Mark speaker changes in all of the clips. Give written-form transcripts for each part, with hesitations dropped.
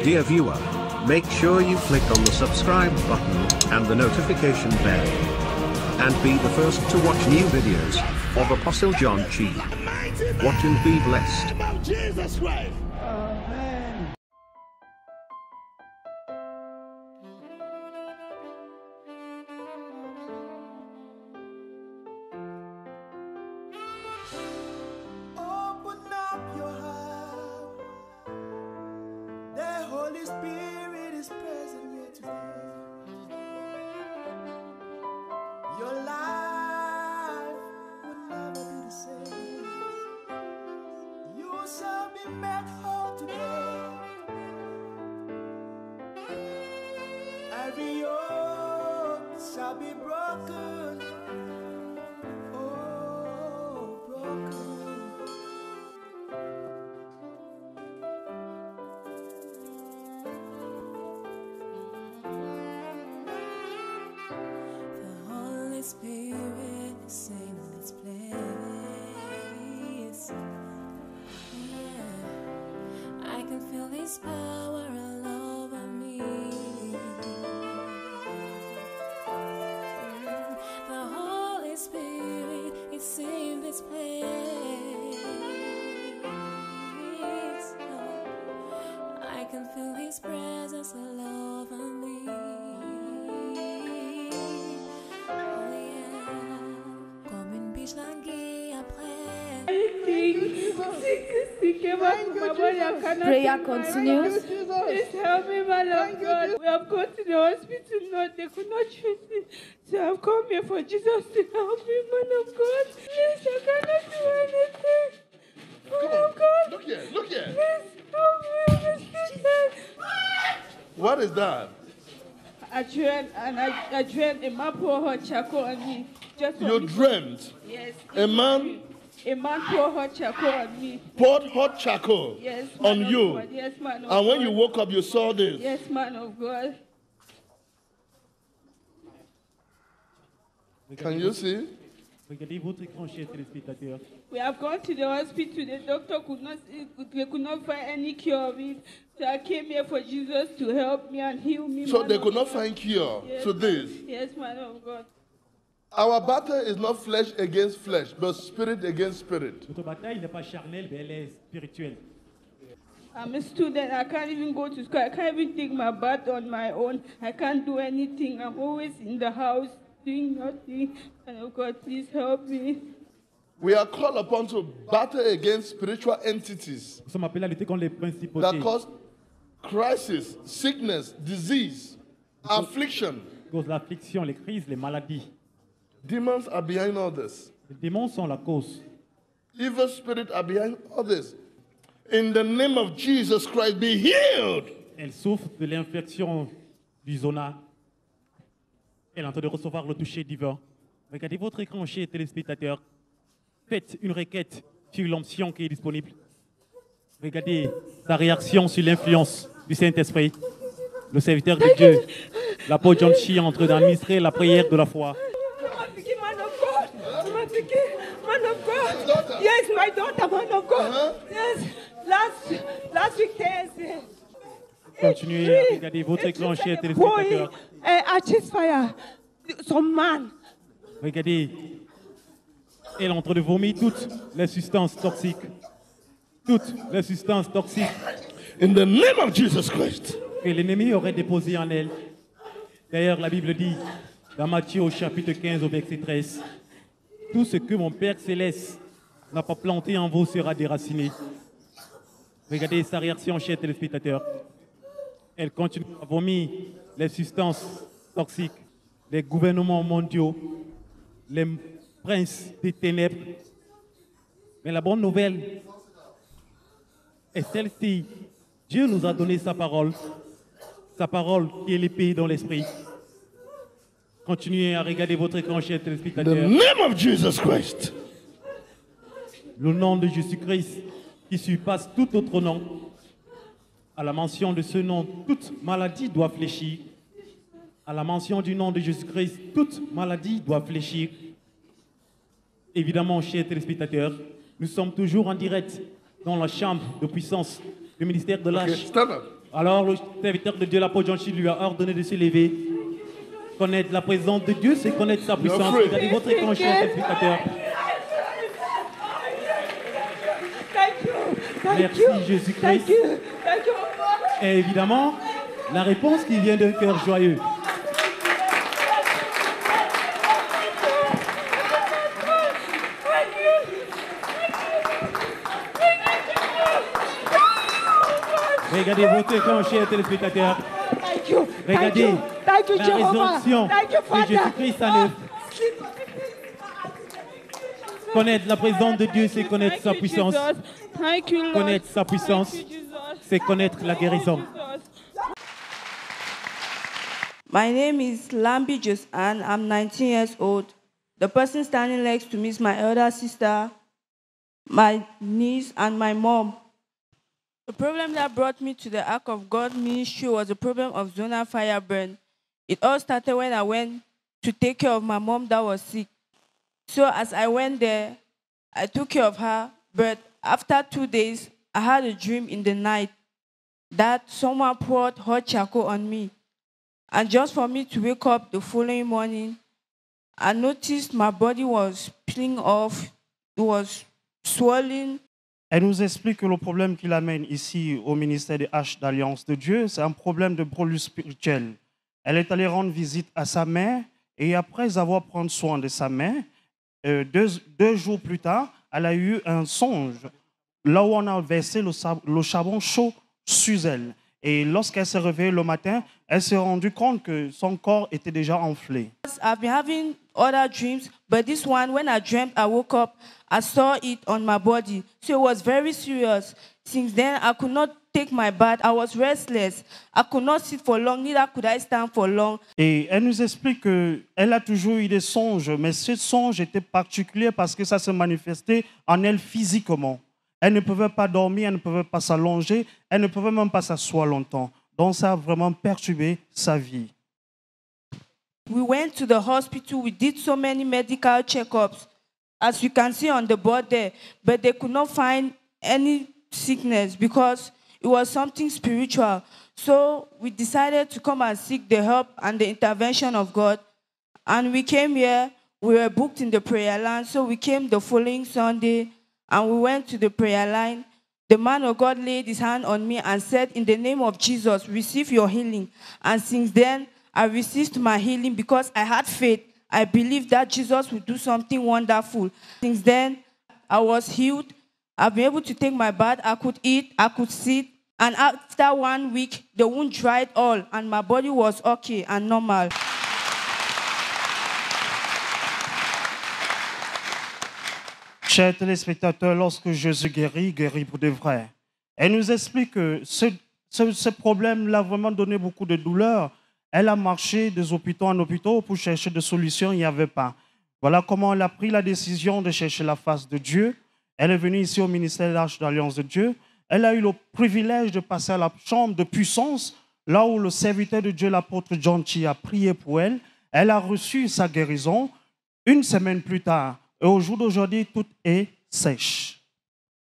Speaker 1: Dear viewer, make sure you click on the subscribe button and the notification bell. And be the first to watch new videos of Apostle John Chi. Watch and be blessed.
Speaker 2: About Jesus Christ.
Speaker 3: Amen.
Speaker 4: Open up your heart. The Holy Spirit is present here today. Your life will never be the same. You shall be made whole today. Every yoke shall be broken. Oh, broken.
Speaker 5: The Holy Spirit is in this place. Yeah, I can feel His power all over me. The Holy Spirit is in this place. I can feel His presence all over me. Comme une biche languie après.
Speaker 6: Prayer continues.
Speaker 3: Please help me, man of God. We have gone to the hospital, no, they could not treat me. So I've come here for Jesus to help me, man of God. Please, I cannot do anything. Man of God,
Speaker 2: Look here, look here.
Speaker 3: please help me.
Speaker 2: What is that?
Speaker 3: I dreamt a man poured hot charcoal on me. Just for
Speaker 2: You
Speaker 3: me.
Speaker 2: dreamt
Speaker 3: Yes.
Speaker 2: a man
Speaker 3: A man poured hot charcoal on me.
Speaker 2: poured hot charcoal
Speaker 3: Yes,
Speaker 2: on
Speaker 3: man of
Speaker 2: you.
Speaker 3: God. Yes, man of
Speaker 2: And when
Speaker 3: God.
Speaker 2: you woke up, you saw this.
Speaker 3: Yes, man of God.
Speaker 2: Can you see?
Speaker 7: Regardez votre écran, chers téléspectateurs.
Speaker 3: We have gone to the hospital. The doctor they could not find any cure of it. So I came here for Jesus to help me and heal me.
Speaker 2: So
Speaker 3: man
Speaker 2: they
Speaker 3: of
Speaker 2: could not
Speaker 3: God.
Speaker 2: find cure
Speaker 3: Yes,
Speaker 2: to this.
Speaker 3: Yes, man of God.
Speaker 2: Our battle is not flesh against flesh, but spirit against spirit.
Speaker 7: Notre bataille n'est pas charnelle, mais elle est spirituelle.
Speaker 3: I'm a student. I can't even go to school. I can't even take my bath on my own. I can't do anything. I'm always in the house doing nothing. And oh God, please help me.
Speaker 2: We are called upon to battle against spiritual entities
Speaker 7: Nous sommes appelés à lutter contre les principautés
Speaker 2: that cause crisis, sickness, disease, affliction.
Speaker 7: qui causent l'affliction, les crises, les maladies.
Speaker 2: Demons are behind all this.
Speaker 7: Les démons sont la cause.
Speaker 2: Evil spirits are behind all this. In the name of Jesus Christ, be healed.
Speaker 7: Elle souffre de l'infection du zona. Elle est en train de recevoir le toucher divin. Regardez votre écran, chers téléspectateurs. Faites une requête sur l'onction qui est disponible. Regardez sa réaction sur l'influence du Saint-Esprit. Le serviteur de Dieu, l'apôtre John Chi, est en train d'administrer la prière de la foi.
Speaker 3: Man of God. Man of God. Yes, my daughter, man of God. Yes. Last week Thursday.
Speaker 7: Continuez à regarder votre écran, chers téléspectateurs.
Speaker 3: Artist fire. Some man.
Speaker 7: Regardez, elle est en train de vomir toutes les substances toxiques. Toutes les substances toxiques
Speaker 2: In the name of Jesus Christ.
Speaker 7: que l'ennemi aurait déposées en elle. D'ailleurs, la Bible dit, dans Matthieu au chapitre 15 au verset 13, « Tout ce que mon Père céleste n'a pas planté en vous sera déraciné. » Regardez sa réaction, chers téléspectateurs. Elle continue à vomir les substances toxiques, les gouvernements mondiaux, les princes des ténèbres. Mais la bonne nouvelle est celle-ci. Dieu nous a donné sa parole qui est l'épée dans l'esprit. Continuez à regarder votre écran, chers
Speaker 2: In the
Speaker 7: téléspectateurs.
Speaker 2: name of Jesus Christ.
Speaker 7: Le nom de Jésus-Christ qui surpasse tout autre nom. À la mention de ce nom, toute maladie doit fléchir. À la mention du nom de Jésus-Christ, toute maladie doit fléchir. Évidemment, chers téléspectateurs, nous sommes toujours en direct dans la chambre de puissance du ministère de
Speaker 2: Okay,
Speaker 7: l'Âge.
Speaker 2: stand up.
Speaker 7: Alors le serviteur de Dieu, l'apôtre John Chi, lui a ordonné de se lever. Connaître la présence de Dieu, c'est connaître sa puissance. Regardez votre écran, chers téléspectateurs. Merci Jésus-Christ. Et évidemment, la réponse qui vient d'un cœur joyeux. Regardez votre écran, chers téléspectateurs. Regardez la résurrection de Jésus-Christ à l'œuvre. Connaître la présence de Dieu, c'est connaître sa puissance. Connaître sa puissance, c'est connaître la guérison.
Speaker 8: My name is Lambi Josan. I'm 19 years old. The person standing next to me is my elder sister, my niece, and my mom. The problem that brought me to the Ark of God ministry was the problem of zonal fire burn. It all started when I went to take care of my mom that was sick. So as I went there, I took care of her, but after 2 days, I had a dream in the night that someone poured hot charcoal on me. And just for me to wake up the following morning, I noticed my body was peeling off, it was swollen.
Speaker 9: Elle nous explique que le problème qu'il amène ici au ministère des Haches d'Alliance de Dieu, c'est un problème de brûlure spirituelle. Elle est allée rendre visite à sa mère et après avoir pris soin de sa mère, deux jours plus tard, elle a eu un songe là où on a versé le charbon chaud sur elle. Et lorsqu'elle s'est réveillée le matin, elle s'est rendue compte que son corps était déjà enflé.
Speaker 8: I've been having other dreams, but this one, when I dreamt, I woke up, I saw it on my body. So it was very serious. Since then, I could not take my bath. I was restless. I could not sit for long, neither could I stand for long.
Speaker 9: Et elle nous explique qu'elle a toujours eu des songes, mais ce songe était particulier parce que ça se manifestait en elle physiquement. Elle ne pouvait pas dormir, elle ne pouvait pas s'allonger, elle ne pouvait même pas s'asseoir longtemps. Donc ça a vraiment perturbé sa vie.
Speaker 8: We went to the hospital. We did so many medical checkups, as you can see on the board there, but they could not find any sickness because it was something spiritual. So we decided to come and seek the help and the intervention of God. And we came here. We were booked in the prayer line, so we came the following Sunday. And we went to the prayer line. The man of God laid his hand on me and said, in the name of Jesus, receive your healing. And since then, I received my healing because I had faith. I believed that Jesus would do something wonderful. Since then, I was healed. I've been able to take my bath. I could eat. I could sit. And after 1 week, the wound dried all, and my body was okay and normal.
Speaker 9: Chers téléspectateurs, lorsque Jésus guérit pour de vrai. Elle nous explique que ce problème l'a vraiment donné beaucoup de douleur. Elle a marché des hôpitaux en hôpitaux pour chercher des solutions, il n'y avait pas. Voilà comment elle a pris la décision de chercher la face de Dieu. Elle est venue ici au ministère d'Alliance de Dieu. Elle a eu le privilège de passer à la chambre de puissance, là où le serviteur de Dieu, l'apôtre John Chi, a prié pour elle. Elle a reçu sa guérison 1 semaine plus tard. Et au jour d'aujourd'hui, tout est sèche.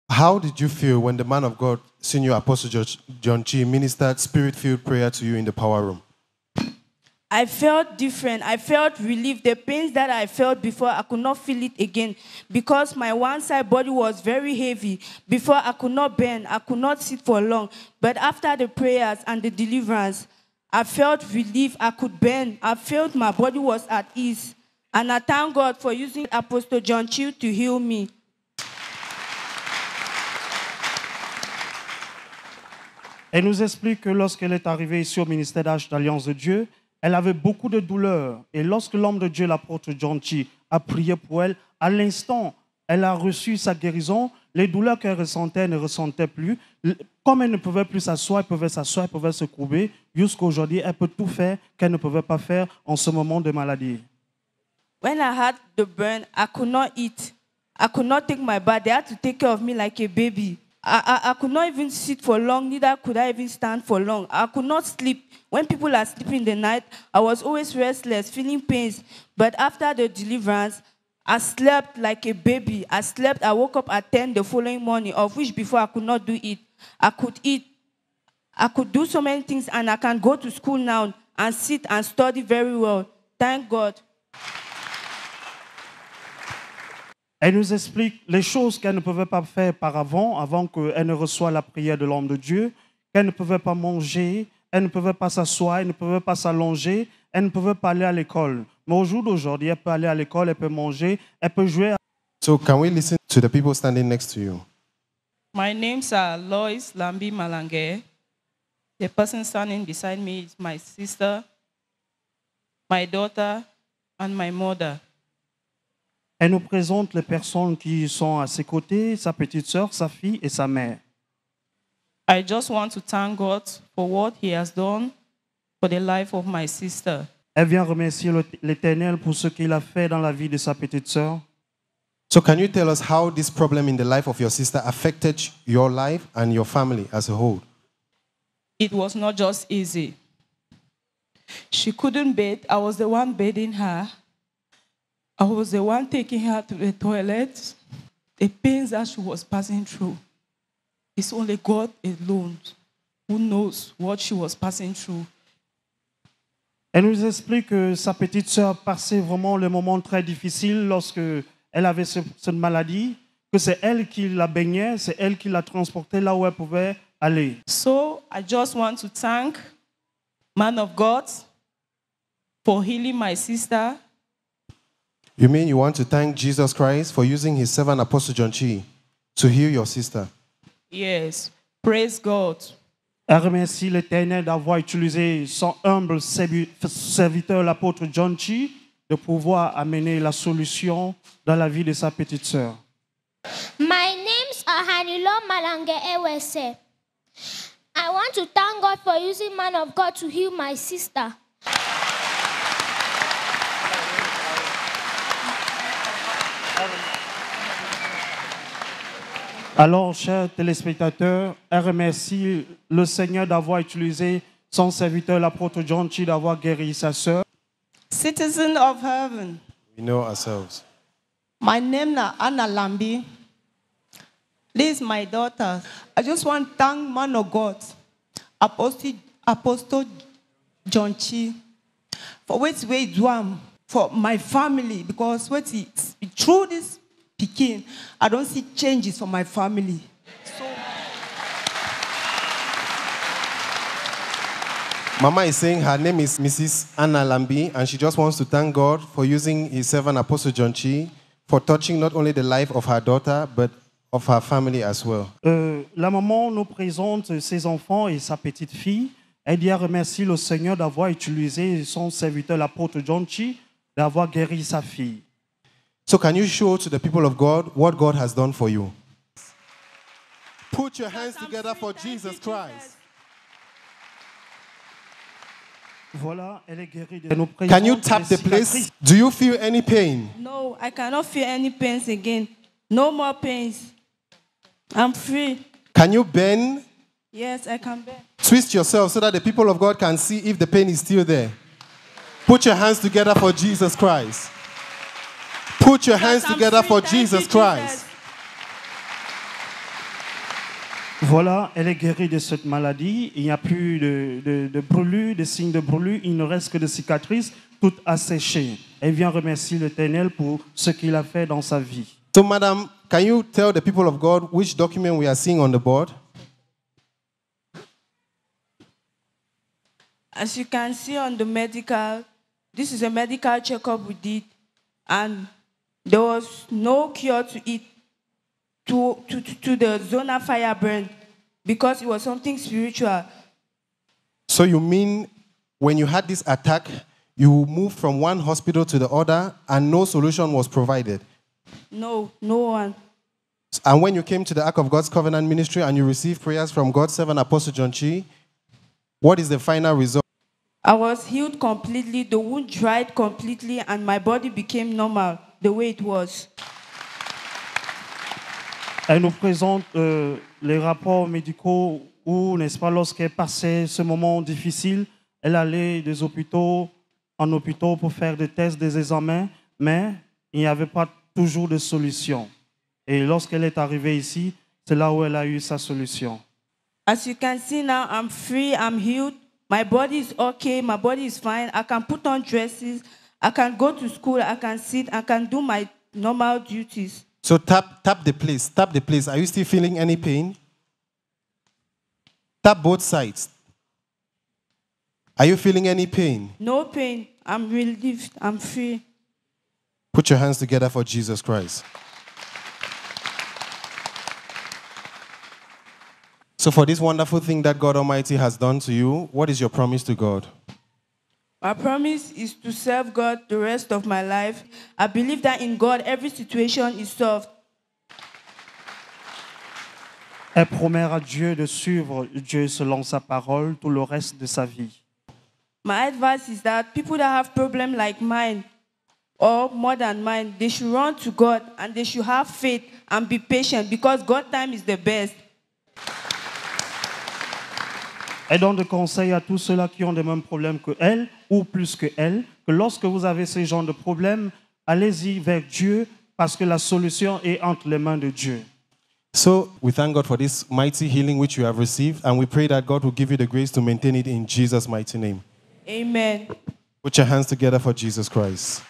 Speaker 10: How did you feel when the man of God, Senior Apostle John Chi, ministered spirit-filled prayer to you in the power room?
Speaker 8: I felt different. I felt relief. The pains that I felt before, I could not feel it again because my one side body was very heavy. Before, I could not bend. I could not sit for long. But after the prayers and the deliverance, I felt relief. I could bend. I felt my body was at ease. And I thank God for using Apostle John Chi to heal me.
Speaker 9: Elle nous explique que lorsqu'elle est arrivée ici au ministère d'Alliance de Dieu, elle avait beaucoup de douleurs. Et lorsque l'homme de Dieu, l'apôtre John Chi, a prié pour elle, à l'instant, elle a reçu sa guérison. Les douleurs qu'elle ressentait, elle ne ressentait plus. Comme elle ne pouvait plus s'asseoir, elle pouvait s'asseoir, elle pouvait se courber. Jusqu'à aujourd'hui, elle peut tout faire qu'elle ne pouvait pas faire en ce moment de maladie.
Speaker 8: When I had the burn, I could not eat. I could not take my bath. They had to take care of me like a baby. I could not even sit for long, neither could I even stand for long. I could not sleep. When people are sleeping in the night, I was always restless, feeling pains. But after the deliverance, I slept like a baby. I woke up at 10 the following morning, of which before I could not do it. I could eat. I could do so many things and I can go to school now and sit and study very well. Thank God.
Speaker 9: Elle nous explique les choses qu'elle ne pouvait pas faire avant qu'elle ne reçoive la prière de l'homme de Dieu, qu'elle ne pouvait pas manger, elle ne pouvait pas s'asseoir, elle ne pouvait pas s'allonger, elle ne pouvait pas aller à l'école. Mais au jour d'aujourd'hui, elle peut aller à l'école, elle peut manger, elle peut jouer.
Speaker 10: So can we listen to the people standing next to you?
Speaker 11: My name's Lois Lambi Malange. The person standing beside me is my sister, my daughter, and my mother.
Speaker 9: Elle nous présente les personnes qui sont à ses côtés, sa petite sœur, sa fille et sa mère.
Speaker 11: I just want to thank God for what He has done for the life of my sister.
Speaker 9: Elle vient remercier l'Éternel pour ce qu'il a fait dans la vie de sa petite sœur.
Speaker 10: So can you tell us how this problem in the life of your sister affected your life and your family as a whole?
Speaker 11: It was not just easy. She couldn't bathe. I was the one bathing her. I was the one taking her to the toilet. The pains that she was passing through. It's only God alone who knows what she was passing through.
Speaker 9: Elle nous explique que sa petite sœur passait vraiment le moment très difficile lorsque elle avait cette maladie, que c'est elle qui la baignait, c'est elle qui la transportait là où elle pouvait aller.
Speaker 11: So I just want to thank man of God for healing my sister.
Speaker 10: You mean you want to thank Jesus Christ for using his servant Apostle John Chi to heal your sister?
Speaker 11: Yes, praise God.
Speaker 9: Elle remercie l'Éternel d'avoir utilisé son humble serviteur, l'apôtre John Chi, de pouvoir amener la solution dans la vie de sa petite sœur.
Speaker 12: My name's Ahanilo Malange Ewese. I want to thank God for using man of God to heal my sister.
Speaker 9: Alors, chers téléspectateurs, elle remercie le Seigneur d'avoir utilisé son serviteur, l'apôtre John Chi, d'avoir guéri sa sœur.
Speaker 13: Citizen of heaven.
Speaker 10: We know ourselves.
Speaker 13: My name is Anna Lambi. This is my daughter. I just want to thank man of God, Apostle John Chi, for what he do for my family, because what he through this Peking, I don't see changes for my family.
Speaker 10: Mama is saying her name is Mrs. Anna Lambi, and she just wants to thank God for using his servant Apostle John Chi for touching not only the life of her daughter, but of her family as well.
Speaker 9: La maman nous présente ses enfants et sa petite fille. Elle dit à remercier le Seigneur d'avoir utilisé son serviteur, l'apôtre John Chi, d'avoir guéri sa fille.
Speaker 10: So can you show to the people of God what God has done for you? Put your hands together for Jesus Christ.
Speaker 9: Voilà, elle est guérie de nos
Speaker 10: Can you tap the place? Do you feel any pain?
Speaker 8: No, I cannot feel any pains again. No more pains. I'm free.
Speaker 10: Can you bend?
Speaker 8: Yes, I can bend.
Speaker 10: Twist yourself so that the people of God can see if the pain is still there. Put your hands together for Jesus Christ. Put your hands together for Jesus Christ.
Speaker 9: Voilà, elle est guérie de cette maladie. Il n'y a plus de brûlures, de signes de brûlure. Il ne reste que de cicatrices, toutes asséchées. Elle vient remercier l'Éternel pour ce qu'il a fait dans sa vie.
Speaker 10: So, madam, can you tell the people of God which document we are seeing on the board?
Speaker 8: As you can see on the medical, this is a medical checkup we did, and there was no cure to it, to the zona fire burn, because it was something spiritual.
Speaker 10: So you mean when you had this attack, you moved from one hospital to the other and no solution was provided?
Speaker 8: No, no one.
Speaker 10: And when you came to the Ark of God's Covenant Ministry and you received prayers from God's servant Apostle John Chi, what is the final result?
Speaker 8: I was healed completely, the wound dried completely, and my body became normal, the way it was.
Speaker 9: Elle nous présente les rapports médicaux où, n'est-ce pas, lorsqu'elle passait ce moment difficile, elle allait des hôpitaux en hôpitaux pour faire des tests, des examens, mais il n'y avait pas toujours de solution. Et lorsqu'elle est arrivée ici, c'est là où elle a eu sa solution.
Speaker 8: As you can see now, I'm free, I'm healed. My body is okay, my body is fine. I can put on dresses, I can go to school, I can sit, I can do my normal duties.
Speaker 10: So tap the place. Tap the place. Are you still feeling any pain? Tap both sides. Are you feeling any pain?
Speaker 8: No pain. I'm relieved. I'm free.
Speaker 10: Put your hands together for Jesus Christ. So for this wonderful thing that God Almighty has done to you, what is your promise to God?
Speaker 8: My promise is to serve God the rest of my life. I believe that in God, every situation is solved.
Speaker 9: Elle promet à Dieu de suivre Dieu selon sa parole tout le reste de sa vie.
Speaker 8: My advice is that people that have problems like mine, or more than mine, they should run to God and they should have faith and be patient because God's time is the best.
Speaker 9: Elle donne des conseils à tous ceux-là qui ont les mêmes problèmes que elle, ou plus que elle, que lorsque vous avez ce genre de problème, allez-y vers Dieu, parce que la solution est entre les mains de Dieu.
Speaker 10: So we thank God for this mighty healing which you have received, and we pray that God will give you the grace to maintain it in Jesus' mighty name.
Speaker 8: Amen.
Speaker 10: Put your hands together for Jesus Christ.